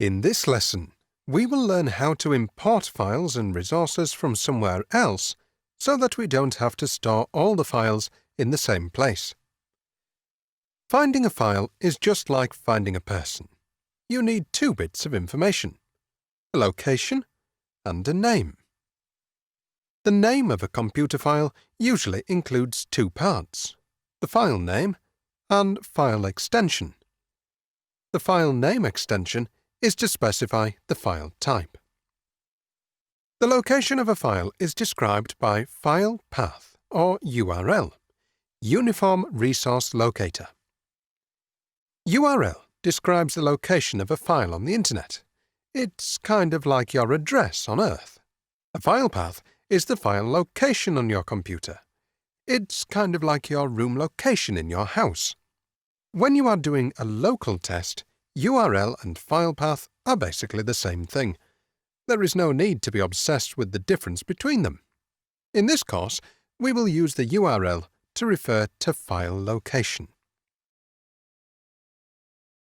In this lesson, we will learn how to import files and resources from somewhere else so that we don't have to store all the files in the same place. Finding a file is just like finding a person. You need two bits of information: a location and a name. The name of a computer file usually includes two parts: the file name and file extension. The file name extension is to specify the file type. The location of a file is described by file path, or URL, Uniform Resource Locator. URL describes the location of a file on the Internet. It's kind of like your address on Earth. A file path is the file location on your computer. It's kind of like your room location in your house. When you are doing a local test, URL and file path are basically the same thing. There is no need to be obsessed with the difference between them. In this course, we will use the URL to refer to file location.